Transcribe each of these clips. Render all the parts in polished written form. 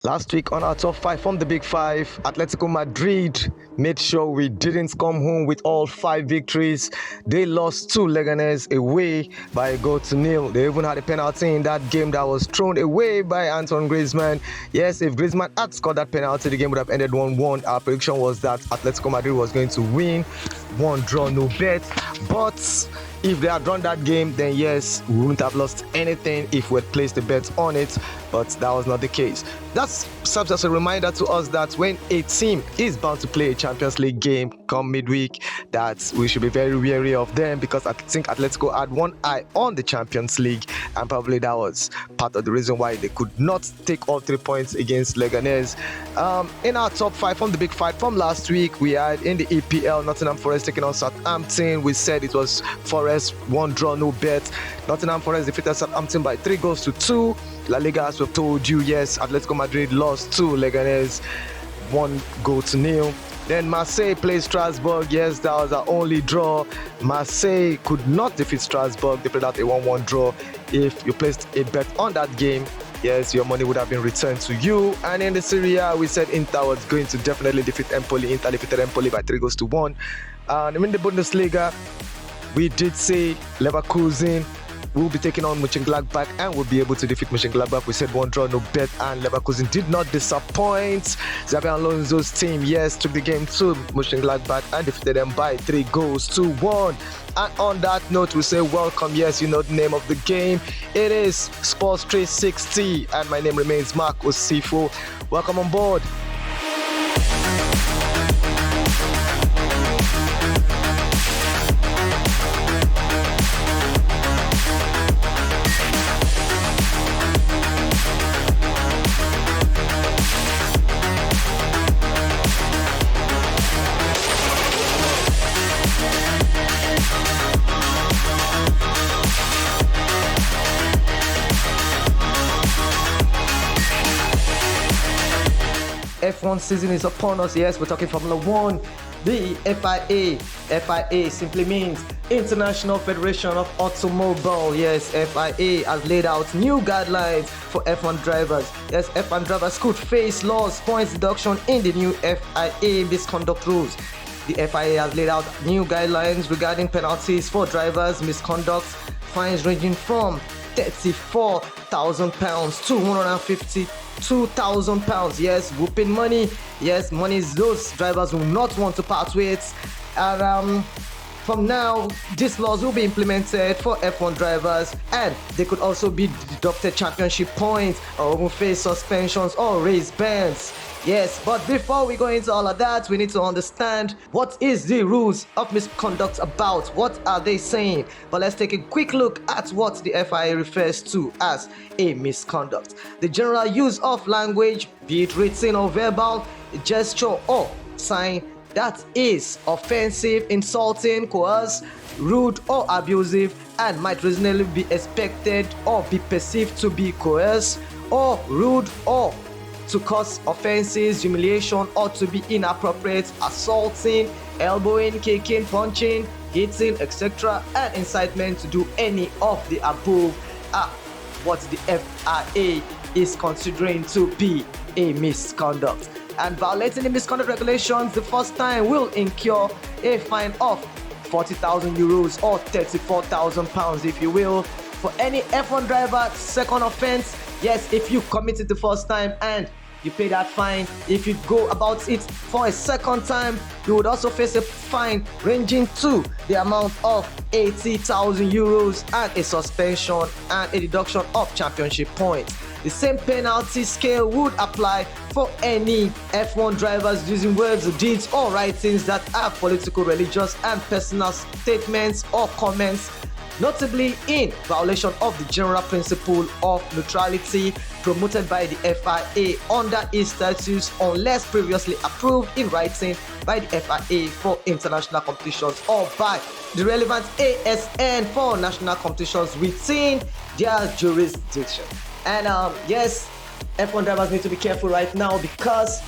Last week on our top five from the Big Five, Atletico Madrid made sure we didn't come home with all 5 victories. They lost to Leganes away by a goal to nil. They even had a penalty in that game that was thrown away by Antoine Griezmann. Yes, if Griezmann had scored that penalty, the game would have ended 1-1. Our prediction was that Atletico Madrid was going to win. 1 draw, no bet. But if they had drawn that game, then yes, we wouldn't have lost anything if we had placed a bet on it, but that was not the case. That serves as a reminder to us that when a team is bound to play a Champions League game come midweek, that we should be very wary of them, because I think Atletico had one eye on the Champions League, and probably that was part of the reason why they could not take all 3 points against Leganes. In our top 5 from the Big Five from last week, we had in the EPL Nottingham Forest taking on Southampton. We said it was Forest, 1 draw, no bet. Nottingham Forest defeated Southampton by 3 goals to 2. Laliga, as we've told you, yes, Atletico Madrid lost to Leganes, 1 goal to nil. Then Marseille plays Strasbourg. Yes, that was our only draw. Marseille could not defeat Strasbourg. They played out a 1-1 draw. If you placed a bet on that game, yes, your money would have been returned to you. And in the Serie A, we said Inter was going to definitely defeat Empoli. Inter defeated Empoli by 3 goals to 1. And in the Bundesliga, we did say Leverkusen will be taking on Mönchengladbach and will be able to defeat Mönchengladbach. We said 1 draw, no bet, and Leverkusen did not disappoint. Xabi Alonso's team, yes, took the game to Mönchengladbach and defeated them by 3 goals to 1. And on that note, we say welcome. Yes, you know the name of the game. It is Sports 360, and my name remains Mark Osifo. Welcome on board. F1 season is upon us. Yes, we're talking Formula 1. The FIA simply means International Federation of Automobile. Yes, FIA has laid out new guidelines for F1 drivers. Yes, F1 drivers could face loss points deduction in the new FIA misconduct rules. The FIA has laid out new guidelines regarding penalties for drivers' misconduct, fines ranging from £34,000 to £152,000. Yes, whooping money. Yes, money is those drivers will not want to part with. And from now, these laws will be implemented for F1 drivers, and they could also be deducted championship points, or even face suspensions or raise bans. Yes, but before we go into all of that, we need to understand what is the rules of misconduct about. What are they saying? But let's take a quick look at what the FIA refers to as a misconduct. The general use of language, be it written or verbal, gesture or sign that is offensive, insulting, coercive, rude or abusive, and might reasonably be expected or be perceived to be coercive or rude, or to cause offenses, humiliation, or to be inappropriate, assaulting, elbowing, kicking, punching, hitting, etc., and incitement to do any of the above are what the FIA is considering to be a misconduct. And violating the misconduct regulations the first time will incur a fine of €40,000 or £34,000, if you will. For any F1 driver, second offense, yes, if you commit it the first time and you pay that fine, if you go about it for a second time, you would also face a fine ranging to the amount of €80,000 and a suspension and a deduction of championship points. The same penalty scale would apply for any F1 drivers using words, deeds, or writings that are political, religious, and personal statements or comments, notably in violation of the general principle of neutrality promoted by the FIA under its statutes, unless previously approved in writing by the FIA for international competitions or by the relevant ASN for national competitions within their jurisdiction. And yes, F1 drivers need to be careful right now, because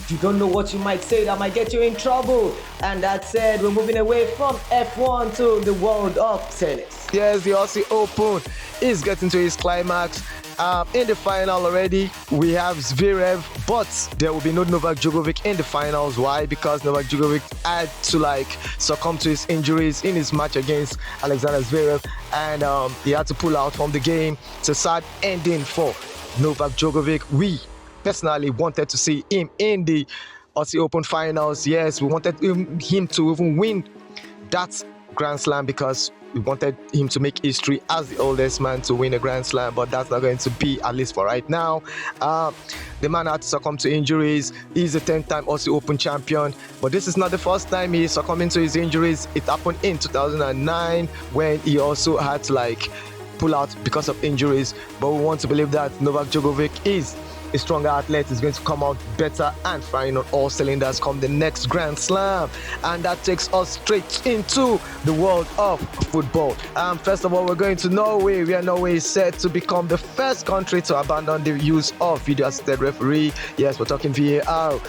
you don't know what you might say that might get you in trouble. And that said, we're moving away from F1 to the world of tennis. Yes, the Aussie Open is getting to its climax. In the final already, we have Zverev, but there will be no Novak Djokovic in the finals. Why? Because Novak Djokovic had to succumb to his injuries in his match against Alexander Zverev, and he had to pull out from the game. It's a sad ending for Novak Djokovic. We personally wanted to see him in the Aussie Open finals. Yes, we wanted him to even win that Grand Slam because we wanted him to make history as the oldest man to win a Grand Slam, but that's not going to be, at least for right now. The man had to succumb to injuries. He's a 10-time Aussie Open champion, but this is not the first time he's succumbing to his injuries. It happened in 2009 when he also had to pull out because of injuries, but we want to believe that Novak Djokovic is a stronger athlete, is going to come out better and firing on all cylinders come the next Grand Slam. And that takes us straight into the world of football. First of all, we're going to Norway, where Norway is set to become the first country to abandon the use of video-assisted referee. Yes, we're talking VAR.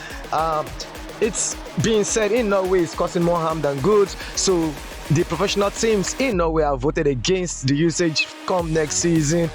It's being said in Norway it's causing more harm than good, so the professional teams in Norway have voted against the usage come next season.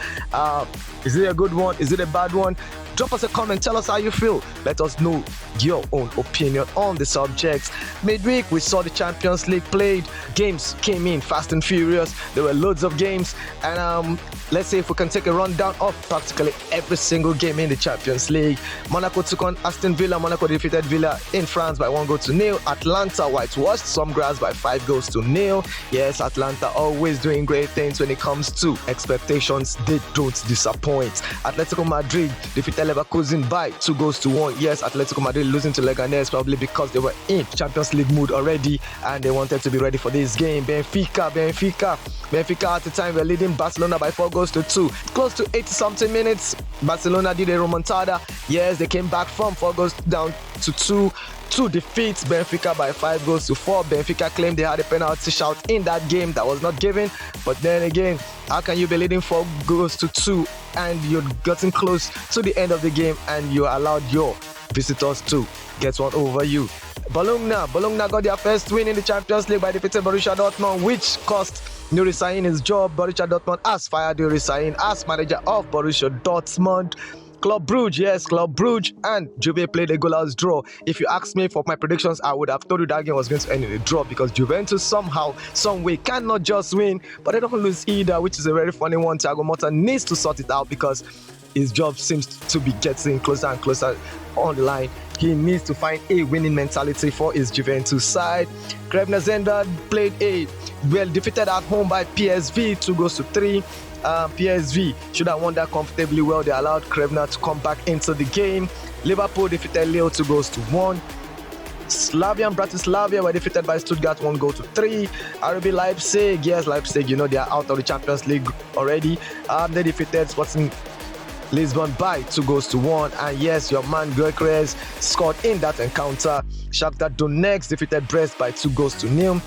Is it a good one? Is it a bad one? Drop us a comment, tell us how you feel. Let us know your own opinion on the subject. Midweek, we saw the Champions League played. Games came in fast and furious. There were loads of games. And let's say if we can take a rundown of practically every single game in the Champions League. Monaco took on Aston Villa. Monaco defeated Villa in France by 1-0. Atlanta whitewashed some grass by 5-0. Yes, Atlanta always doing great things when it comes to expectations. They don't disappoint. Atletico Madrid defeated Leverkusen by 2-1. Yes, Atletico Madrid losing to Leganes probably because they were in Champions League mood already and they wanted to be ready for this game. Benfica at the time were leading Barcelona by 4-2. Close to 80-something minutes, Barcelona did a remontada. Yes, they came back from 4 goals down to 2. 2 defeats Benfica by 5-4. Benfica claimed they had a penalty shout in that game that was not given. But then again, how can you be leading 4-2 and you're getting close to the end of the game and you allowed your visitors to get one over you? Bologna got their first win in the Champions League by defeating Borussia Dortmund, which cost Nuri Sahin his job. Borussia Dortmund has fired Nuri Sahin as manager of Borussia Dortmund. Club Brugge and Juve played a goalless draw. If you ask me for my predictions, I would have told you that game was going to end in a draw because Juventus somehow, some way cannot just win, but they don't lose either, which is a very funny one. Thiago Motta needs to sort it out because his job seems to be getting closer and closer on the line. He needs to find a winning mentality for his Juventus side. Crevena Zenda defeated at home by PSV 2-3. PSV should have won that comfortably well. They allowed Crevena to come back into the game. Liverpool defeated Lille 2-1. Slavia and Bratislava were defeated by Stuttgart 1-3. RB Leipzig, yes, Leipzig, they are out of the Champions League already. They defeated Sporting Lisbon by 2-1. And yes, your man Gyökeres scored in that encounter. Shakhtar Donetsk defeated Brest by 2-0.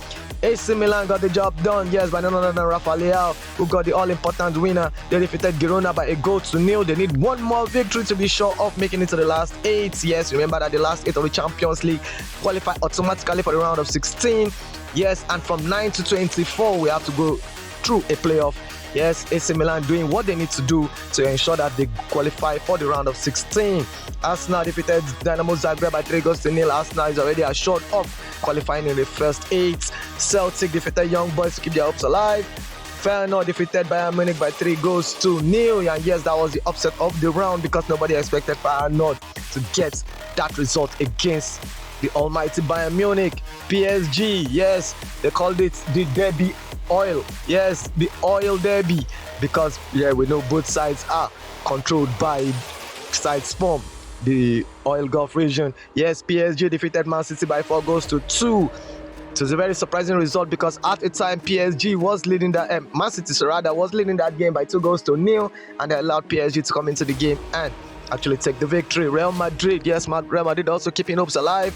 AC Milan got the job done, yes, by none other than Rafa Leao, who got the all-important winner. They defeated Girona by 1-0. They need one more victory to be sure of making it to the last 8. Yes, remember that the last 8 of the Champions League qualify automatically for the round of 16. Yes, and from 9 to 24, we have to go through a playoff. Yes, AC Milan doing what they need to do to ensure that they qualify for the round of 16. Arsenal defeated Dynamo Zagreb by 3-0. Arsenal is already assured of qualifying in the first 8. Celtic defeated Young Boys to keep their hopes alive. Feyenoord defeated Bayern Munich by 3-0. And yes, that was the upset of the round because nobody expected Feyenoord to get that result against the almighty Bayern Munich. PSG, yes, they called it the Derby Oil. Yes, the Oil Derby, because we know both sides are controlled by sides from the oil Gulf region. Yes, PSG defeated Man City by 4-2. It was a very surprising result because at the time PSG was leading that Man City was leading that game by 2-0, and they allowed PSG to come into the game and actually take the victory. Real Madrid, yes, Real Madrid also keeping hopes alive.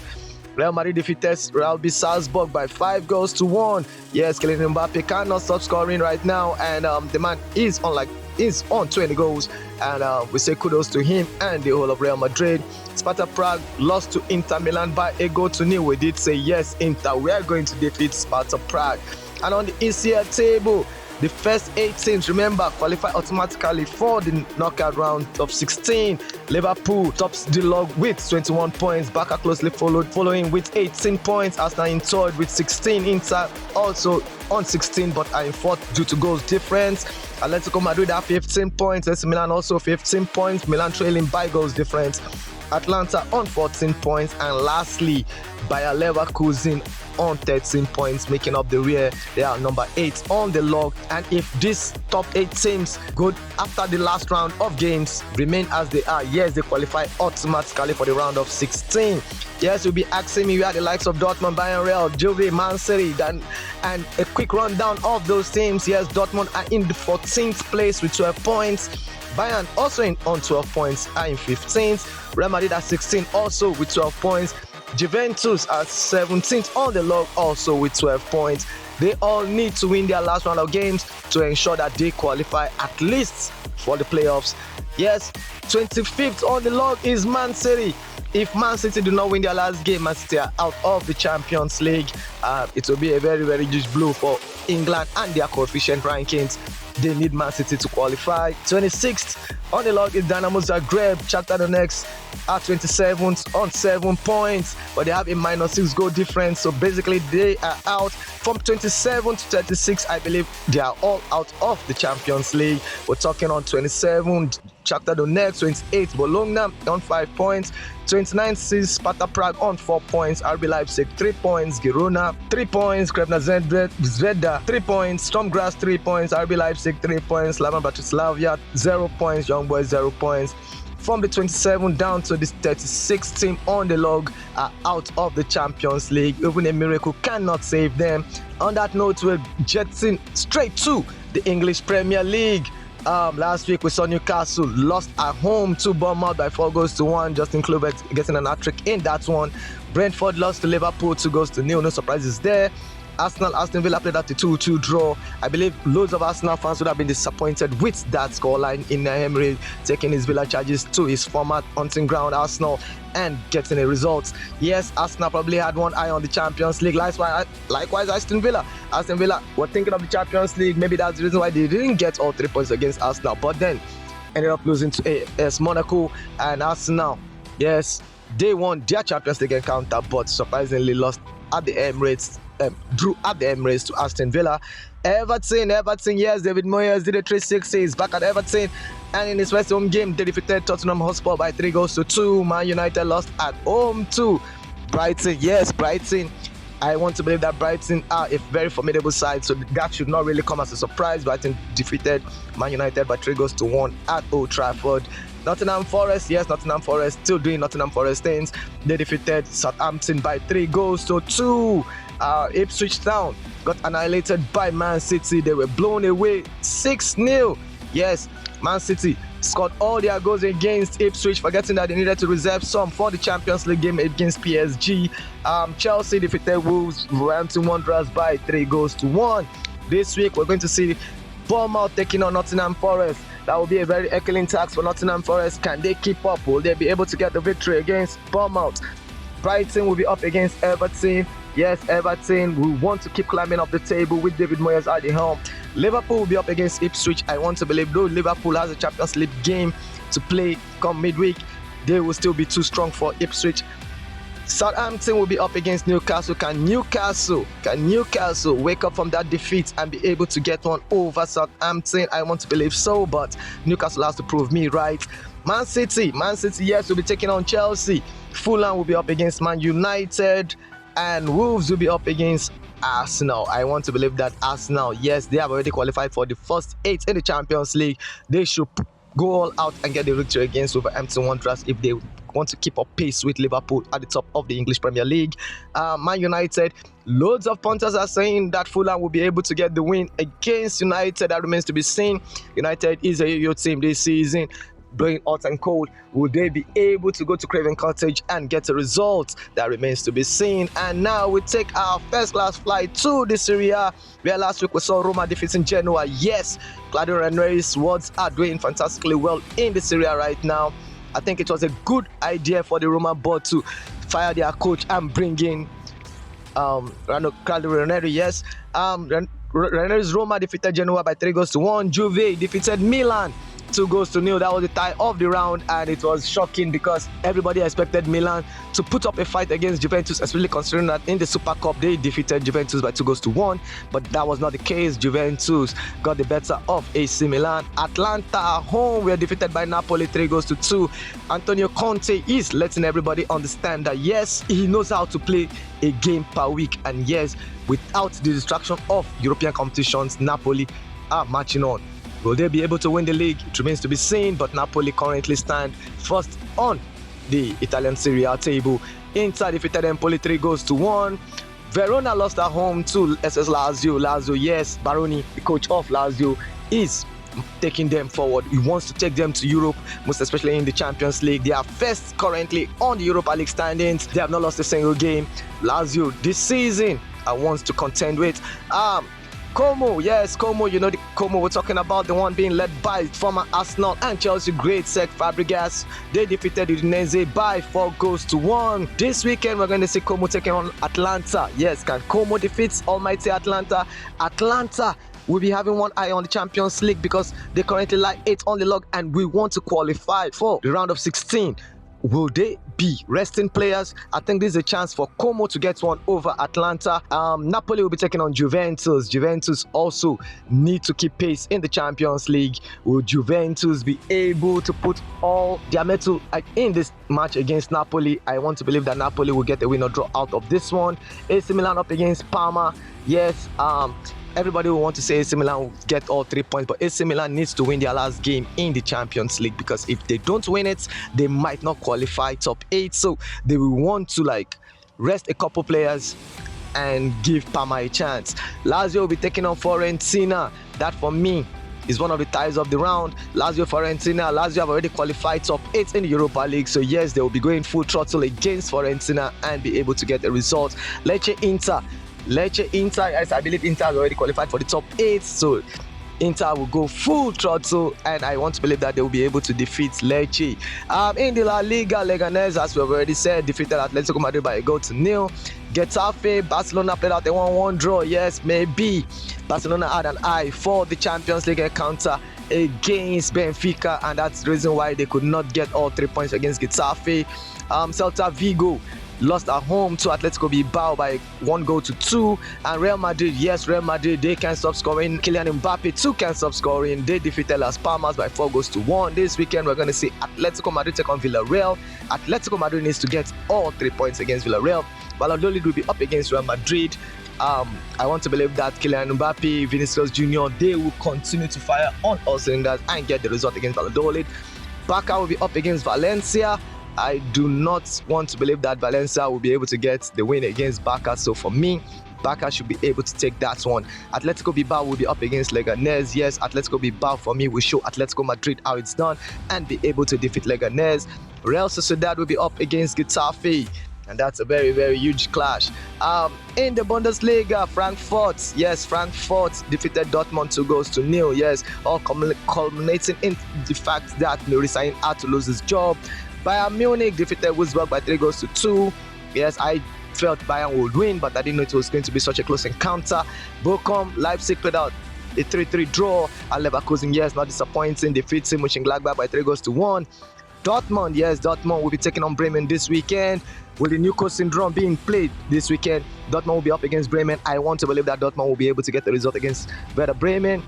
Real Madrid defeated Real Salzburg by 5-1. Yes, Kylian Mbappe cannot stop scoring right now, and the man is on 20 goals, and we say kudos to him and the whole of Real Madrid. Sparta Prague lost to Inter Milan by 1-0. We did say yes, Inter, we are going to defeat Sparta Prague. And on the ECL table, The first 8 teams, remember, qualify automatically for the knockout round of 16. Liverpool tops the log with 21 points. Barca closely following with 18 points. Arsenal in third with 16. Inter also on 16 but are in fourth due to goals difference. Atletico Madrid have 15 points. AC Milan also 15 points. Milan trailing by goals difference. Atlanta on 14 points, and lastly Bayer Leverkusen on 13 points, making up the rear. They are number 8 on the log, and if these top 8 teams go after the last round of games remain as they are, yes, they qualify automatically for the round of 16. Yes, you'll be asking me where the likes of Dortmund, Bayern, Real, Juve, Man City, and a quick rundown of those teams. Yes, Dortmund are in the 14th place with 12 points. Bayern also on 12 points, are in 15th. Real Madrid at 16 also with 12 points. Juventus at 17th on the log also with 12 points. They all need to win their last round of games to ensure that they qualify at least for the playoffs. Yes, 25th on the log is Man City. If Man City do not win their last game, Man City are out of the Champions League. It will be a very, very huge blow for England and their coefficient rankings. They need Man City to qualify. 26th on the log is Dynamo Zagreb. Shakhtar Donetsk at 27th on 7 points, but they have a -6 goal difference. So basically, they are out from 27 to 36. I believe they are all out of the Champions League. We're talking on 27, Shakhtar Donetsk, 28, Bologna on 5 points. 29th is Sparta Prague on 4 points. RB Leipzig 3 points. Girona 3 points. Crvena Zvezda 3 points. Sturm Graz 3 points. RB Leipzig 3 points. Slavan Bratislava 0 points. Young Boys 0 points. From the 27 down to the 36th team on the log are out of the Champions League. Even a miracle cannot save them. On that note, we're jetting straight to the English Premier League. Last week we saw Newcastle lost at home to Bournemouth by 4 goals to 1. Justin Kluivert getting an hat-trick in that one. Brentford lost to Liverpool 2 goals to 0. No surprises there. Aston Villa played out a 2-2 draw. I believe loads of Arsenal fans would have been disappointed with that scoreline in Emery taking his Villa charges to his former hunting ground Arsenal and getting a result. Yes, Arsenal probably had one eye on the Champions League. Likewise, Aston Villa were thinking of the Champions League. Maybe that's the reason why they didn't get all 3 points against Arsenal, but then ended up losing to AS Monaco. And Arsenal, yes, they won their Champions League encounter, but surprisingly lost at the Emirates. Drew at the Emirates to Aston Villa. Everton, yes, David Moyes did a 360. He's back at Everton, and in his first home game, they defeated Tottenham Hotspur by 3 goals to 2. Man United lost at home to Brighton. Yes, Brighton. I want to believe that Brighton are a very formidable side, so that should not really come as a surprise. Brighton defeated Man United by 3 goals to 1 at Old Trafford. Nottingham Forest, yes, Nottingham Forest still doing Nottingham Forest things. They defeated Southampton by 3 goals to 2. Ipswich Town got annihilated by Man City. They were blown away 6-0. Yes, Man City scored all their goals against Ipswich, forgetting that they needed to reserve some for the Champions League game against PSG. Chelsea defeated Wolverhampton Wanderers by 3 goals to 1. This week, we're going to see Bournemouth taking on Nottingham Forest. That will be a very Herculean task for Nottingham Forest. Can they keep up? Will they be able to get the victory against Bournemouth? Brighton will be up against Everton. Yes, Everton will want to keep climbing up the table with David Moyes at the helm. Liverpool will be up against Ipswich. I want to believe, though Liverpool has a Champions League game to play come midweek, they will still be too strong for Ipswich. Southampton will be up against Newcastle. Can Newcastle wake up from that defeat and be able to get one over Southampton? I want to believe so, but Newcastle has to prove me right. Man City, yes, will be taking on Chelsea. Fulham will be up against Man United, and Wolves will be up against Arsenal. I want to believe that Arsenal, yes, they have already qualified for the first 8 in the Champions League. They should go all out and get the victory against Wolverhampton Wanderers if they want to keep up pace with Liverpool at the top of the English Premier League. Man United, loads of punters are saying that Fulham will be able to get the win against United. That remains to be seen. United is a yo-yo team this season, blowing hot and cold. Will they be able to go to Craven Cottage and get a result? That remains to be seen. And now we take our first class flight to the Serie A, where last week we saw Roma defeating Genoa. Yes, Claudio Ranieri's words are doing fantastically well in the Serie A right now. I think it was a good idea for the Roma board to fire their coach and bring in Claudio Ranieri. Yes, Rennes Roma defeated Genoa by 3-1. Juve defeated Milan 2-0. That was the tie of the round, and it was shocking because everybody expected Milan to put up a fight against Juventus, especially considering that in the Super Cup they defeated Juventus by 2-1, but that was not the case. Juventus got the better of AC Milan. Atlanta at home were defeated by Napoli 3-2. Antonio Conte is letting everybody understand that yes, he knows how to play a game per week, and yes, without the distraction of European competitions, Napoli are marching on. Will they be able to win the league? It remains to be seen, but Napoli currently stand first on the Italian Serie A table. Inter defeated Empoli 3-1. Verona lost at home to SS Lazio. Lazio, yes, Baroni, the coach of Lazio, is taking them forward. He wants to take them to Europe, most especially in the Champions League. They are first currently on the Europa League standings. They have not lost a single game. Lazio this season wants to contend with. Como, yes, Como, you know the Como we're talking about, the one being led by former Arsenal and Chelsea great Cesc Fabregas. They defeated Udinese by 4-1. This weekend, we're going to see Como taking on Atlanta. Yes, can Como defeat almighty Atlanta? Atlanta will be having one eye on the Champions League because they currently lie 8 on the log, and we want to qualify for the round of 16. Will they be resting players? I think this is a chance for Como to get one over Atlanta. Napoli will be taking on Juventus. Juventus also need to keep pace in the Champions League. Will Juventus be able to put all their metal in this match against Napoli? I want to believe that Napoli will get a win or draw out of this one. AC Milan up against Parma. Yes, everybody will want to say AC Milan will get all 3 points, but AC Milan needs to win their last game in the Champions League, because if they don't win it, they might not qualify top 8. So they will want to rest a couple players and give Parma a chance. Lazio will be taking on Fiorentina. That for me is one of the ties of the round. Lazio have already qualified top 8 in the Europa League, so yes, they will be going full throttle against Fiorentina and be able to get a result. Lecce Inter, yes, I believe Inter has already qualified for the top 8, so Inter will go full throttle, and I want to believe that they will be able to defeat Lecce. In the La Liga, Leganés, as we have already said, defeated Atletico Madrid by 1-0. Getafe, Barcelona played out a 1-1 draw. Yes, maybe Barcelona had an eye for the Champions League encounter against Benfica, and that's the reason why they could not get all 3 points against Getafe. Celta Vigo lost at home to Atletico Bilbao by 1-2. And Real Madrid, yes, Real Madrid, they can't stop scoring. Kylian Mbappe too can't stop scoring. They defeated Las Palmas by 4-1. This weekend, we're going to see Atletico Madrid take on Villarreal. Atletico Madrid needs to get all 3 points against Villarreal. Valladolid will be up against Real Madrid. I want to believe that Kylian Mbappe, Vinicius Jr., they will continue to fire on all cylinders and get the result against Valladolid. Barca will be up against Valencia. I do not want to believe that Valencia will be able to get the win against Barca. So for me, Barca should be able to take that one. Atletico Bilbao will be up against Leganés. Yes, Atletico Bilbao for me will show Atletico Madrid how it's done and be able to defeat Leganés. Real Sociedad will be up against Getafe, and that's a very, very huge clash. In the Bundesliga, Frankfurt defeated Dortmund 2-0. Yes, all culminating in the fact that Murisain had to lose his job. Bayern Munich defeated Wolfsburg by 3-2. Yes, I felt Bayern would win, but I didn't know it was going to be such a close encounter. Bochum, Leipzig played out a 3-3 draw. And Leverkusen, yes, not disappointing, defeating Mönchengladbach by 3-1. Dortmund, yes, Dortmund will be taking on Bremen this weekend. With the Newcastle syndrome being played this weekend, Dortmund will be up against Bremen. I want to believe that Dortmund will be able to get the result against Werder Bremen.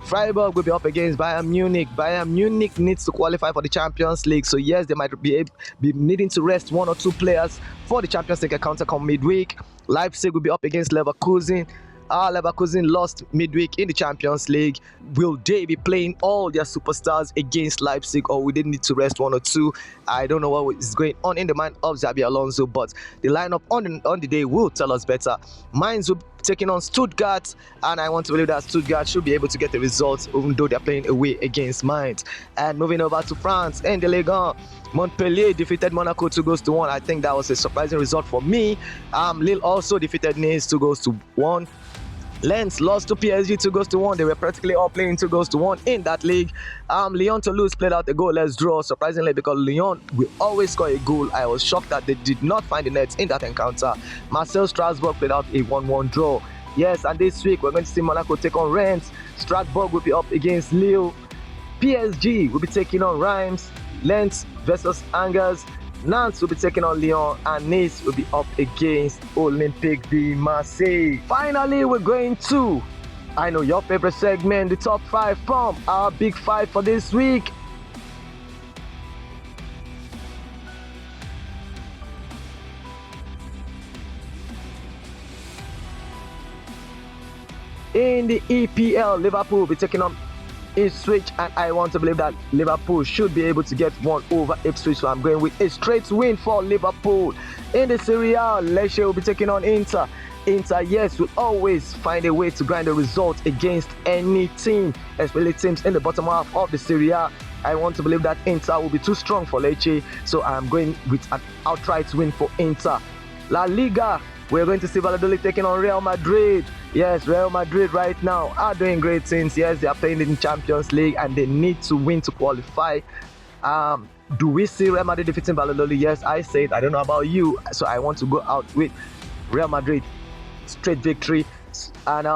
Freiburg will be up against Bayern Munich. Bayern Munich needs to qualify for the Champions League. So yes, they might be needing to rest 1 or 2 players for the Champions League encounter come midweek. Leipzig will be up against Leverkusen. Leverkusen lost midweek in the Champions League. Will they be playing all their superstars against Leipzig, or will they need to rest 1 or 2? I don't know what is going on in the mind of Xabi Alonso, but the lineup on the day will tell us better. Mainz will be taking on Stuttgart, and I want to believe that Stuttgart should be able to get the results, even though they're playing away against Mainz. And moving over to France, in the Ligue 1, Montpellier defeated Monaco 2-1. I think that was a surprising result for me. Lille also defeated Nice 2-1. Lens lost to PSG 2-1. They were practically all playing 2-1 in that league. Lyon Toulouse played out a goalless draw, surprisingly, because Lyon will always score a goal. I was shocked that they did not find the net in that encounter. Marseille Strasbourg played out a 1-1 draw. Yes, and this week we're going to see Monaco take on Rennes. Strasbourg will be up against Lille. PSG will be taking on Reims. Lens versus Angers. Nantes will be taking on Lyon, and Nice will be up against Olympique de Marseille. Finally, we're going to, I know your favorite segment, the top 5 from our big 5 for this week. In the EPL, Liverpool will be taking on Ipswich, and I want to believe that Liverpool should be able to get one over Ipswich, so I'm going with a straight win for Liverpool. In the Serie A, Lecce will be taking on Inter. Inter, yes, will always find a way to grind a result against any team, especially teams in the bottom half of the Serie A. I want to believe that Inter will be too strong for Lecce, so I'm going with an outright win for Inter. La Liga, we're going to see Valladolid taking on Real Madrid. Yes, Real Madrid right now are doing great things. Yes, they are playing in the Champions League and they need to win to qualify. Do we see Real Madrid defeating Valladolid? Yes, I said, I don't know about you. So I want to go out with Real Madrid. Straight victory. And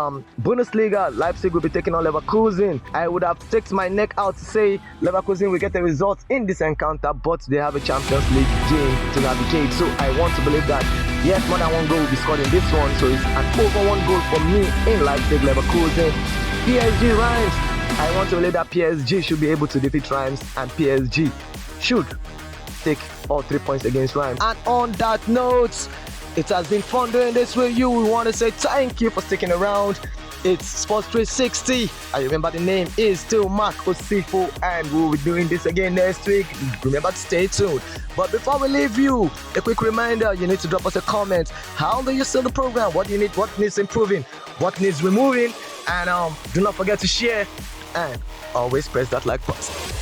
Bundesliga, Leipzig will be taking on Leverkusen. I would have taken my neck out to say Leverkusen will get a result in this encounter, but they have a Champions League game to navigate. So I want to believe that, yes, more than one goal will be scored in this one. So it's an over 1 goal for me in Leipzig, Leverkusen. PSG, Reims. I want to believe that PSG should be able to defeat Reims, and PSG should take all 3 points against Reims. And on that note, it has been fun doing this with you. We want to say thank you for sticking around. It's Sports 360. I remember the name is still Mark Osifo, and we'll be doing this again next week. Remember to stay tuned. But before we leave you, a quick reminder, you need to drop us a comment. How do you see the program? What do you need? What needs improving? What needs removing? And do not forget to share, and always press that like button.